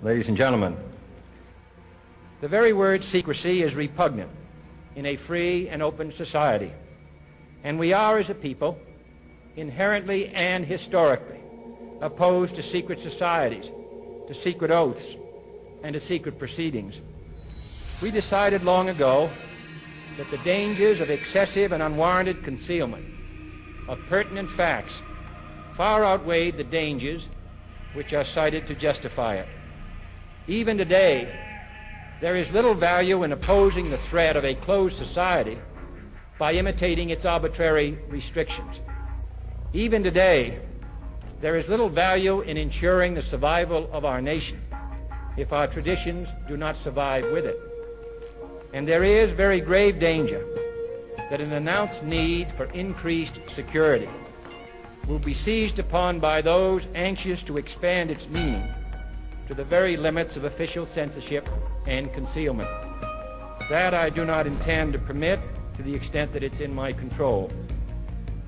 Ladies and gentlemen, the very word secrecy is repugnant in a free and open society, and we are, as a people, inherently and historically opposed to secret societies, to secret oaths, and to secret proceedings. We decided long ago that the dangers of excessive and unwarranted concealment of pertinent facts far outweighed the dangers which are cited to justify it. Even today, there is little value in opposing the threat of a closed society by imitating its arbitrary restrictions. Even today, there is little value in ensuring the survival of our nation if our traditions do not survive with it. And there is very grave danger that an announced need for increased security will be seized upon by those anxious to expand its meaning to the very limits of official censorship and concealment. That I do not intend to permit to the extent that it's in my control.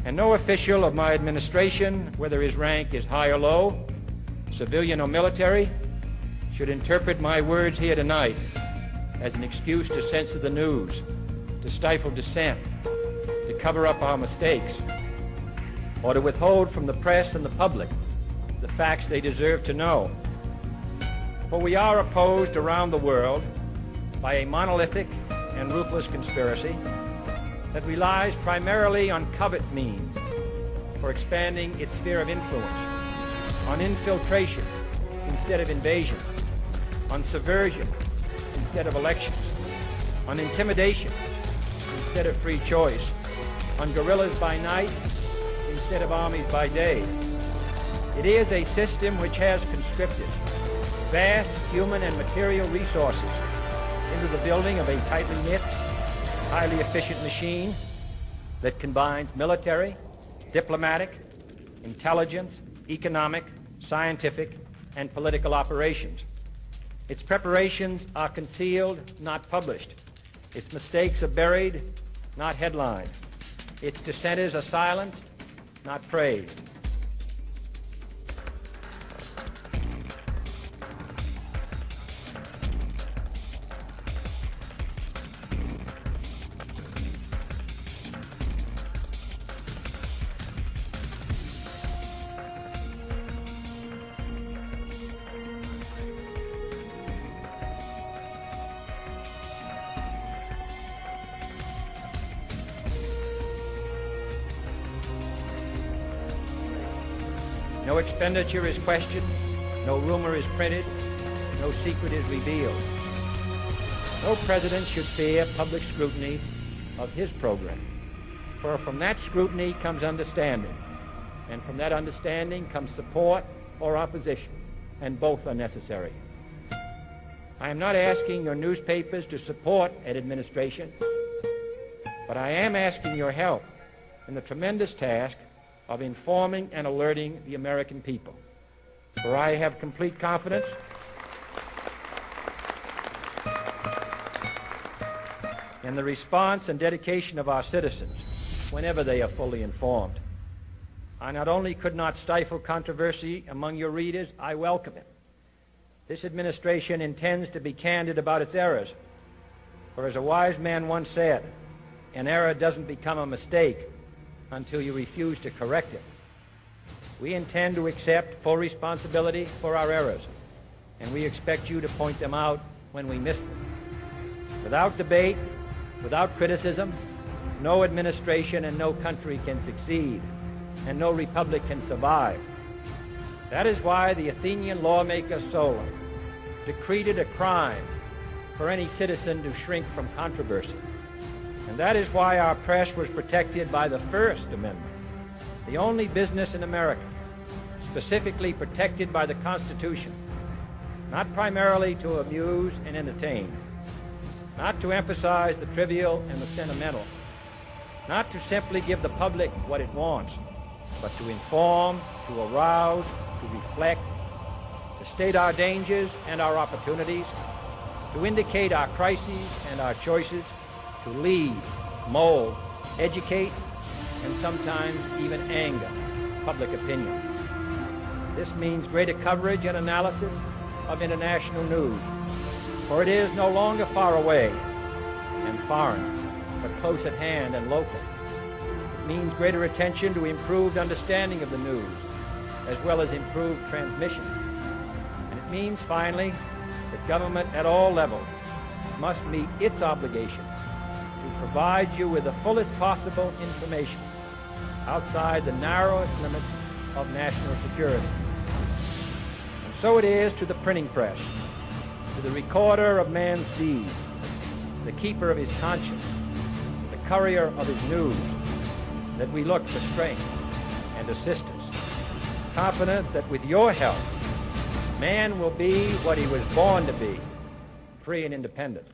And no official of my administration, whether his rank is high or low, civilian or military, should interpret my words here tonight as an excuse to censor the news, to stifle dissent, to cover up our mistakes, or to withhold from the press and the public the facts they deserve to know. For we are opposed around the world by a monolithic and ruthless conspiracy that relies primarily on covert means for expanding its sphere of influence, on infiltration instead of invasion, on subversion instead of elections, on intimidation instead of free choice, on guerrillas by night instead of armies by day. It is a system which has conscripted vast human and material resources into the building of a tightly knit, highly efficient machine that combines military, diplomatic, intelligence, economic, scientific, and political operations. Its preparations are concealed, not published. Its mistakes are buried, not headlined. Its dissenters are silenced, not praised. No expenditure is questioned, no rumor is printed, no secret is revealed. No president should fear public scrutiny of his program, for from that scrutiny comes understanding, and from that understanding comes support or opposition, and both are necessary. I am not asking your newspapers to support an administration, but I am asking your help in the tremendous task of informing and alerting the American people. For I have complete confidence in the response and dedication of our citizens whenever they are fully informed. I not only could not stifle controversy among your readers, I welcome it. This administration intends to be candid about its errors, for as a wise man once said, an error doesn't become a mistake until you refuse to correct it. We intend to accept full responsibility for our errors, and we expect you to point them out when we miss them. Without debate, without criticism, no administration and no country can succeed, and no republic can survive. That is why the Athenian lawmaker Solon decreed it a crime for any citizen to shrink from controversy. And that is why our press was protected by the First Amendment, the only business in America specifically protected by the Constitution, not primarily to amuse and entertain, not to emphasize the trivial and the sentimental, not to simply give the public what it wants, but to inform, to arouse, to reflect, to state our dangers and our opportunities, to indicate our crises and our choices, to lead, mold, educate, and sometimes even anger public opinion. This means greater coverage and analysis, of international news, for it is no longer far away and foreign, but close at hand and local. It means greater attention to improved understanding of the news, as well as improved transmission. And it means, finally, that government at all levels must meet its obligation to provide you with the fullest possible information outside the narrowest limits of national security. And so it is to the printing press, to the recorder of man's deeds, the keeper of his conscience, the courier of his news, that we look for strength and assistance, confident that with your help, man will be what he was born to be, free and independent.